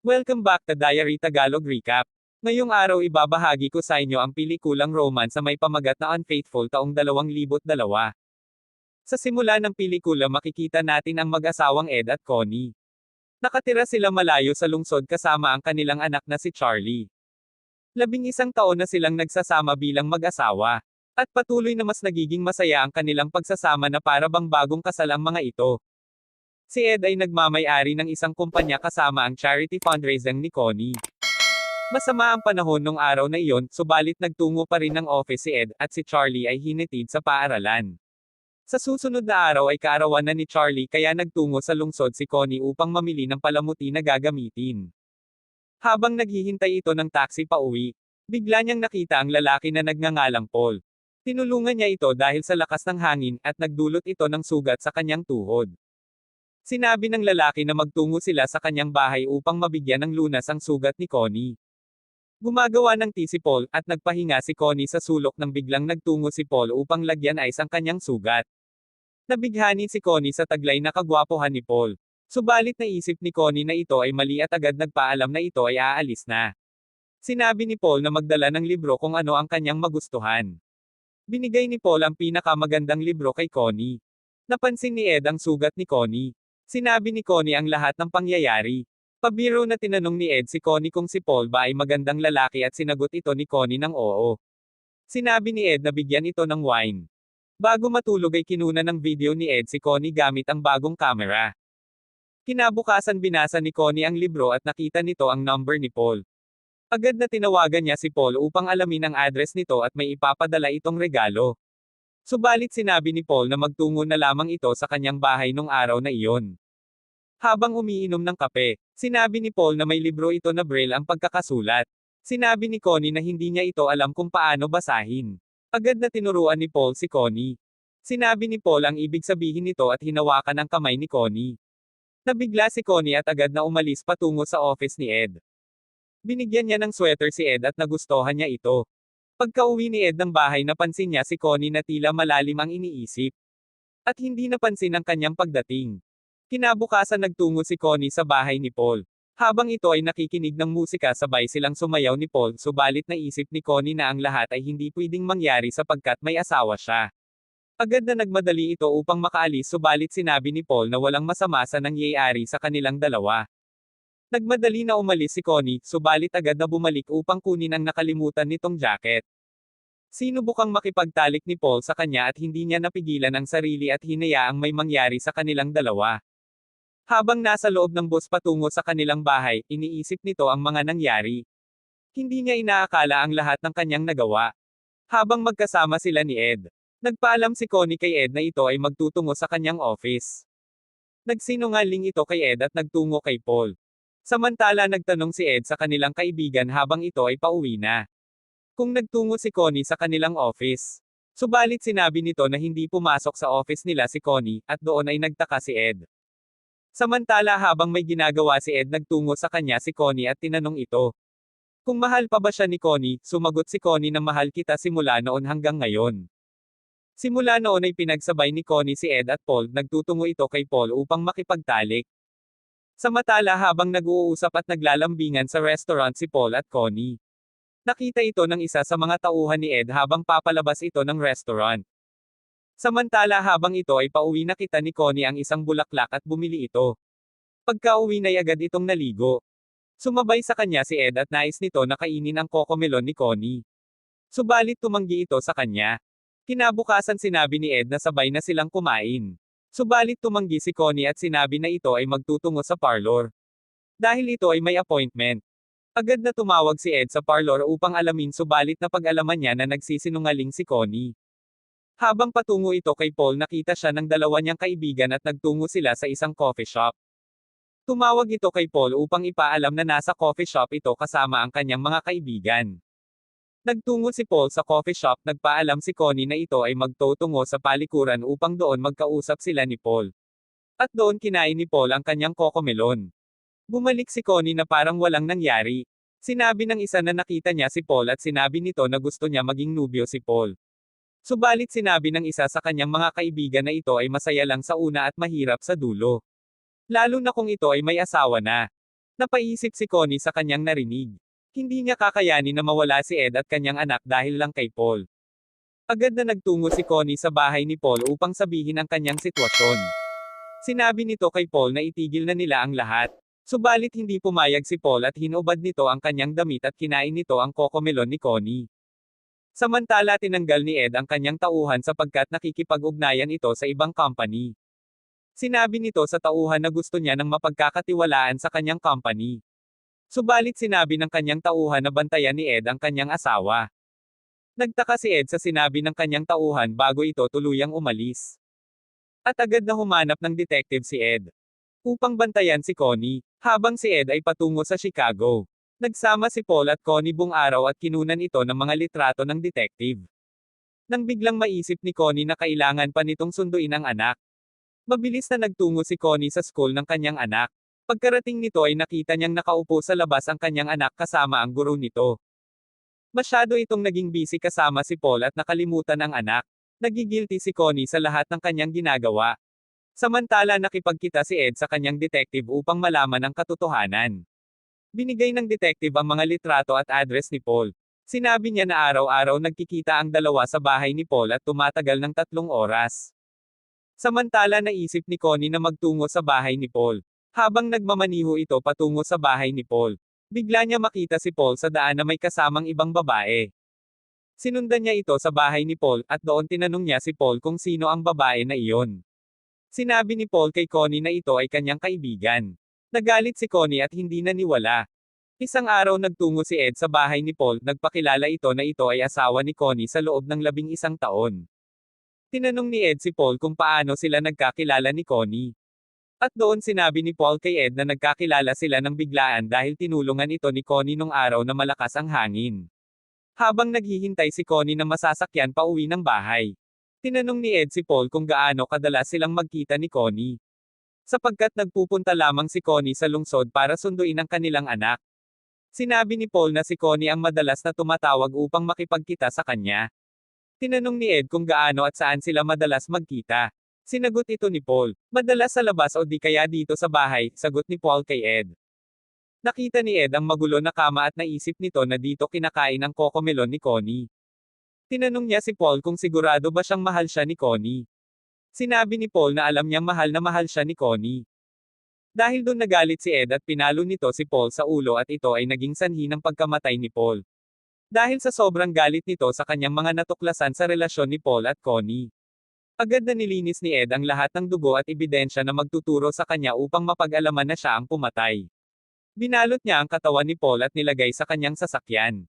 Welcome back to Diary Tagalog Recap. Ngayong araw ibabahagi ko sa inyo ang pelikulang romance sa may pamagat na Unfaithful taong 2002. Sa simula ng pelikula makikita natin ang mag-asawang Ed at Connie. Nakatira sila malayo sa lungsod kasama ang kanilang anak na si Charlie. 11 taon na silang nagsasama bilang mag-asawa. At patuloy na mas nagiging masaya ang kanilang pagsasama na para bang bagong kasal ang mga ito. Si Ed ay nagmamay-ari ng isang kumpanya kasama ang charity fundraising ni Connie. Masama ang panahon nung araw na iyon, subalit nagtungo pa rin ng office si Ed, at si Charlie ay hinatid sa paaralan. Sa susunod na araw ay kaarawan na ni Charlie kaya nagtungo sa lungsod si Connie upang mamili ng palamuti na gagamitin. Habang naghihintay ito ng taxi pauwi, bigla niyang nakita ang lalaki na nagngangalang Paul. Tinulungan niya ito dahil sa lakas ng hangin, at nagdulot ito ng sugat sa kanyang tuhod. Sinabi ng lalaki na magtungo sila sa kanyang bahay upang mabigyan ng lunas ang sugat ni Connie. Gumagawa ng tea si Paul, at nagpahinga si Connie sa sulok nang biglang nagtungo si Paul upang lagyan ice ang kanyang sugat. Nabighani si Connie sa taglay na kagwapuhan ni Paul. Subalit naisip ni Connie na ito ay mali at agad nagpaalam na ito ay aalis na. Sinabi ni Paul na magdala ng libro kung ano ang kanyang magustuhan. Binigay ni Paul ang pinakamagandang libro kay Connie. Napansin ni Ed ang sugat ni Connie. Sinabi ni Connie ang lahat ng pangyayari. Pabiro na tinanong ni Ed si Connie kung si Paul ba ay magandang lalaki at sinagot ito ni Connie ng oo. Sinabi ni Ed na bigyan ito ng wine. Bago matulog ay kinuna ng video ni Ed si Connie gamit ang bagong camera. Kinabukasan binasa ni Connie ang libro at nakita nito ang number ni Paul. Agad na tinawagan niya si Paul upang alamin ang address nito at may ipapadala itong regalo. Subalit sinabi ni Paul na magtungo na lamang ito sa kanyang bahay nung araw na iyon. Habang umiinom ng kape, sinabi ni Paul na may libro ito na braille ang pagkakasulat. Sinabi ni Connie na hindi niya ito alam kung paano basahin. Agad na tinuruan ni Paul si Connie. Sinabi ni Paul ang ibig sabihin nito at hinawakan ang kamay ni Connie. Nabigla si Connie at agad na umalis patungo sa office ni Ed. Binigyan niya ng sweater si Ed at nagustuhan niya ito. Pagka-uwi ni Ed ng bahay napansin niya si Connie na tila malalim ang iniisip. At hindi napansin ang kanyang pagdating. Kinabukasan nagtungo si Connie sa bahay ni Paul. Habang ito ay nakikinig ng musika sabay silang sumayaw ni Paul, subalit naisip ni Connie na ang lahat ay hindi pwedeng mangyari sapagkat may asawa siya. Agad na nagmadali ito upang makaalis subalit sinabi ni Paul na walang masama sa nangyayari sa kanilang dalawa. Nagmadali na umalis si Connie, subalit agad na bumalik upang kunin ang nakalimutan nitong jacket. Sinubukang makipagtalik ni Paul sa kanya at hindi niya napigilan ang sarili at hinayaang may mangyari sa kanilang dalawa. Habang nasa loob ng bus patungo sa kanilang bahay, iniisip nito ang mga nangyari. Hindi niya inaakala ang lahat ng kanyang nagawa. Habang magkasama sila ni Ed, nagpaalam si Connie kay Ed na ito ay magtutungo sa kanyang office. Nagsinungaling ito kay Ed at nagtungo kay Paul. Samantala nagtanong si Ed sa kanilang kaibigan habang ito ay pauwi na. Kung nagtungo si Connie sa kanilang office. Subalit sinabi nito na hindi pumasok sa office nila si Connie, at doon ay nagtaka si Ed. Samantala habang may ginagawa si Ed nagtungo sa kanya si Connie at tinanong ito. Kung mahal pa ba siya ni Connie, sumagot si Connie na mahal kita simula noon hanggang ngayon. Simula noon ay pinagsabay ni Connie si Ed at Paul, nagtutungo ito kay Paul upang makipagtalik. Samantala habang nag-uusap at naglalambingan sa restaurant si Paul at Connie. Nakita ito ng isa sa mga tauhan ni Ed habang papalabas ito ng restaurant. Samantala habang ito ay pauwi nakita ni Connie ang isang bulaklak at bumili ito. Pagka-uwi na agad itong naligo. Sumabay sa kanya si Ed at nais nito na kainin ang cocomelon ni Connie. Subalit tumanggi ito sa kanya. Kinabukasan sinabi ni Ed na sabay na silang kumain. Subalit tumanggi si Connie at sinabi na ito ay magtutungo sa parlor. Dahil ito ay may appointment. Agad na tumawag si Ed sa parlor upang alamin subalit na pag-alaman niya na nagsisinungaling si Connie. Habang patungo ito kay Paul nakita siya ng dalawa niyang kaibigan at nagtungo sila sa isang coffee shop. Tumawag ito kay Paul upang ipaalam na nasa coffee shop ito kasama ang kanyang mga kaibigan. Nagtungo si Paul sa coffee shop, nagpaalam si Connie na ito ay magtutungo sa palikuran upang doon magkausap sila ni Paul. At doon kinain ni Paul ang kanyang cocomelon. Bumalik si Connie na parang walang nangyari. Sinabi ng isa na nakita niya si Paul at sinabi nito na gusto niya maging nubyo si Paul. Subalit sinabi ng isa sa kanyang mga kaibigan na ito ay masaya lang sa una at mahirap sa dulo. Lalo na kung ito ay may asawa na. Napaisip si Connie sa kanyang narinig. Hindi niya kakayanin na mawala si Ed at kanyang anak dahil lang kay Paul. Agad na nagtungo si Connie sa bahay ni Paul upang sabihin ang kanyang sitwasyon. Sinabi nito kay Paul na itigil na nila ang lahat. Subalit hindi pumayag si Paul at hinubad nito ang kanyang damit at kinain nito ang cocomelon ni Connie. Samantala tinanggal ni Ed ang kanyang tauhan sapagkat nakikipag-ugnayan ito sa ibang company. Sinabi nito sa tauhan na gusto niya ng mapagkakatiwalaan sa kanyang company. Subalit sinabi ng kanyang tauhan na bantayan ni Ed ang kanyang asawa. Nagtaka si Ed sa sinabi ng kanyang tauhan bago ito tuluyang umalis. At agad na humanap ng detective si Ed upang bantayan si Connie, habang si Ed ay patungo sa Chicago. Nagsama si Paul at Connie buong araw at kinunan ito ng mga litrato ng detective. Nang biglang maisip ni Connie na kailangan pa nitong sunduin ang anak. Mabilis na nagtungo si Connie sa school ng kanyang anak. Pagkarating nito ay nakita niyang nakaupo sa labas ang kanyang anak kasama ang guro nito. Masyado itong naging busy kasama si Paul at nakalimutan ang anak. Nagigilty si Connie sa lahat ng kanyang ginagawa. Samantala nakipagkita si Ed sa kanyang detective upang malaman ang katotohanan. Binigay ng detective ang mga litrato at address ni Paul. Sinabi niya na araw-araw nagkikita ang dalawa sa bahay ni Paul at tumatagal ng 3 oras. Samantala naisip ni Connie na magtungo sa bahay ni Paul. Habang nagmamaniho ito patungo sa bahay ni Paul, bigla niya makita si Paul sa daan na may kasamang ibang babae. Sinundan niya ito sa bahay ni Paul, at doon tinanong niya si Paul kung sino ang babae na iyon. Sinabi ni Paul kay Connie na ito ay kanyang kaibigan. Nagalit si Connie at hindi naniwala. Isang araw nagtungo si Ed sa bahay ni Paul, nagpakilala ito na ito ay asawa ni Connie sa loob ng 11 taon. Tinanong ni Ed si Paul kung paano sila nagkakilala ni Connie. At doon sinabi ni Paul kay Ed na nagkakilala sila ng biglaan dahil tinulungan ito ni Connie nung araw na malakas ang hangin. Habang naghihintay si Connie na masasakyan pa uwi ng bahay. Tinanong ni Ed si Paul kung gaano kadalas silang magkita ni Connie. Sapagkat nagpupunta lamang si Connie sa lungsod para sunduin ang kanilang anak. Sinabi ni Paul na si Connie ang madalas na tumatawag upang makipagkita sa kanya. Tinanong ni Ed kung gaano at saan sila madalas magkita. Sinagot ito ni Paul, madalas sa labas o di kaya dito sa bahay, sagot ni Paul kay Ed. Nakita ni Ed ang magulo na kama at naisip nito na dito kinakain ang cocomelon ni Connie. Tinanong niya si Paul kung sigurado ba siyang mahal siya ni Connie. Sinabi ni Paul na alam niyang mahal na mahal siya ni Connie. Dahil doon nagalit si Ed at pinalo nito si Paul sa ulo at ito ay naging sanhi ng pagkamatay ni Paul. Dahil sa sobrang galit nito sa kanyang mga natuklasan sa relasyon ni Paul at Connie. Agad na nilinis ni Ed ang lahat ng dugo at ebidensya na magtuturo sa kanya upang mapag-alaman na siya ang pumatay. Binalot niya ang katawan ni Paul at nilagay sa kanyang sasakyan.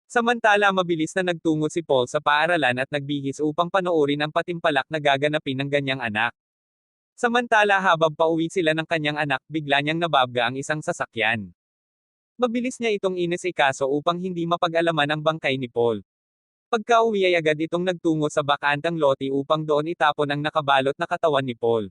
Samantala mabilis na nagtungo si Paul sa paaralan at nagbihis upang panoorin ang patimpalak na gaganapin ng ganyang anak. Samantala habang pauwi sila ng kanyang anak, bigla niyang nababga ang isang sasakyan. Mabilis niya itong inisikaso upang hindi mapag-alaman ang bangkay ni Paul. Pagka-uwi ay agad itong nagtungo sa bakantang lote upang doon itapon ang nakabalot na katawan ni Paul.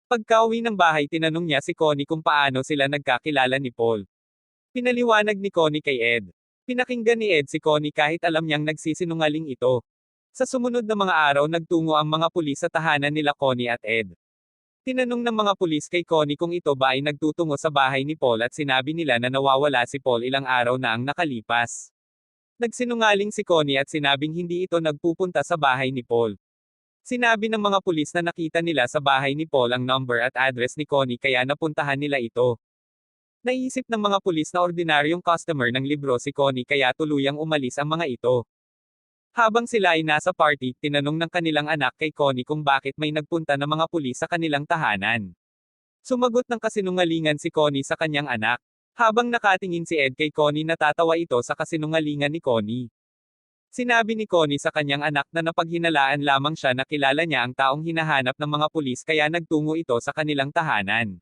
Pagka-uwi ng bahay tinanong niya si Connie kung paano sila nagkakilala ni Paul. Pinaliwanag ni Connie kay Ed. Pinakinggan ni Ed si Connie kahit alam niyang nagsisinungaling ito. Sa sumunod na mga araw nagtungo ang mga pulis sa tahanan nila Connie at Ed. Tinanong ng mga pulis kay Connie kung ito ba ay nagtutungo sa bahay ni Paul at sinabi nila na nawawala si Paul ilang araw na ang nakalipas. Nagsinungaling si Connie at sinabing hindi ito nagpupunta sa bahay ni Paul. Sinabi ng mga pulis na nakita nila sa bahay ni Paul ang number at address ni Connie kaya napuntahan nila ito. Naisip ng mga pulis na ordinaryong customer ng libro si Connie kaya tuluyang umalis ang mga ito. Habang sila ay nasa party, tinanong ng kanilang anak kay Connie kung bakit may nagpunta na mga pulis sa kanilang tahanan. Sumagot ng kasinungalingan si Connie sa kanyang anak. Habang nakatingin si Ed kay Connie natatawa ito sa kasinungalingan ni Connie. Sinabi ni Connie sa kanyang anak na napaghinalaan lamang siya na kilala niya ang taong hinahanap ng mga pulis kaya nagtungo ito sa kanilang tahanan.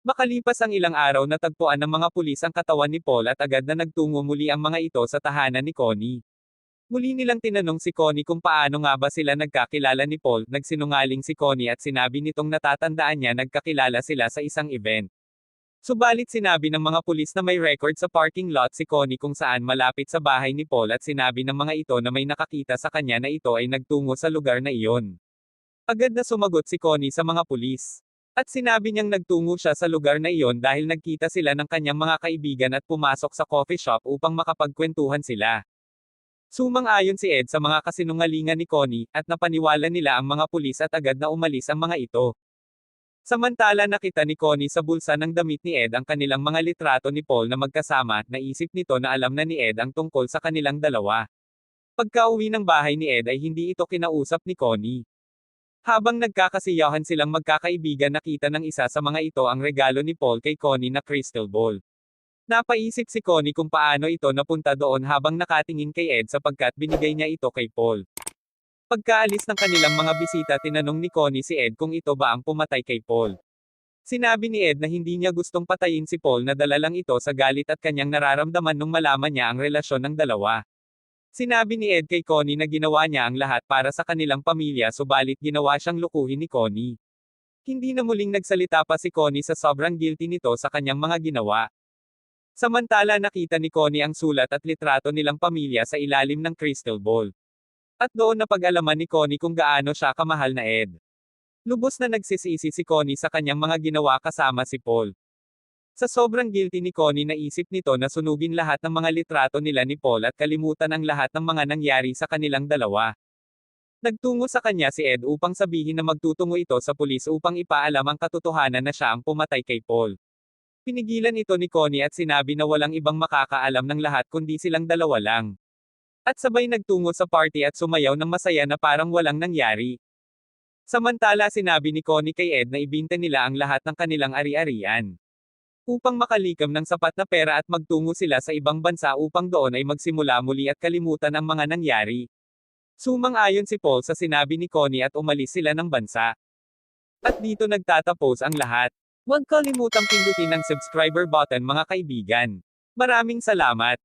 Makalipas ang ilang araw natagpuan ng mga pulis ang katawan ni Paul at agad na nagtungo muli ang mga ito sa tahanan ni Connie. Muli nilang tinanong si Connie kung paano nga ba sila nagkakilala ni Paul, nagsinungaling si Connie at sinabi nitong natatandaan niya nagkakilala sila sa isang event. Subalit sinabi ng mga pulis na may record sa parking lot si Connie kung saan malapit sa bahay ni Paul at sinabi ng mga ito na may nakakita sa kanya na ito ay nagtungo sa lugar na iyon. Agad na sumagot si Connie sa mga pulis. At sinabi niyang nagtungo siya sa lugar na iyon dahil nagkita sila ng kanyang mga kaibigan at pumasok sa coffee shop upang makapagkwentuhan sila. Sumang-ayon si Ed sa mga kasinungalingan ni Connie, at napaniwala nila ang mga pulis at agad na umalis ang mga ito. Samantala nakita ni Connie sa bulsa ng damit ni Ed ang kanilang mga litrato ni Paul na magkasama, naisip nito na alam na ni Ed ang tungkol sa kanilang dalawa. Pagka-uwi ng bahay ni Ed ay hindi ito kinausap ni Connie. Habang nagkakasiyahan silang magkakaibigan nakita ng isa sa mga ito ang regalo ni Paul kay Connie na crystal ball. Napaisip si Connie kung paano ito napunta doon habang nakatingin kay Ed sapagkat binigay niya ito kay Paul. Pagkaalis ng kanilang mga bisita tinanong ni Connie si Ed kung ito ba ang pumatay kay Paul. Sinabi ni Ed na hindi niya gustong patayin si Paul na dala lang ito sa galit at kanyang nararamdaman nung malaman niya ang relasyon ng dalawa. Sinabi ni Ed kay Connie na ginawa niya ang lahat para sa kanilang pamilya subalit ginawa siyang lukuhin ni Connie. Hindi na muling nagsalita pa si Connie sa sobrang guilty nito sa kanyang mga ginawa. Samantala nakita ni Connie ang sulat at litrato nilang pamilya sa ilalim ng crystal ball. At doon napag-alaman ni Connie kung gaano siya kamahal na Ed. Lubos na nagsisisi si Connie sa kanyang mga ginawa kasama si Paul. Sa sobrang guilty ni Connie naisip nito na sunugin lahat ng mga litrato nila ni Paul at kalimutan ang lahat ng mga nangyari sa kanilang dalawa. Nagtungo sa kanya si Ed upang sabihin na magtutungo ito sa pulis upang ipaalam ang katotohanan na siya ang pumatay kay Paul. Pinigilan ito ni Connie at sinabi na walang ibang makakaalam ng lahat kundi silang dalawa lang. At sabay nagtungo sa party at sumayaw ng masaya na parang walang nangyari. Samantala sinabi ni Connie kay Ed na ibinta nila ang lahat ng kanilang ari-arian upang makalikam ng sapat na pera at magtungo sila sa ibang bansa upang doon ay magsimula muli at kalimutan ang mga nangyari. Sumang-ayon si Paul sa sinabi ni Connie at umalis sila ng bansa. At dito nagtatapos ang lahat. Huwag kalimutang pindutin ang subscriber button mga kaibigan. Maraming salamat!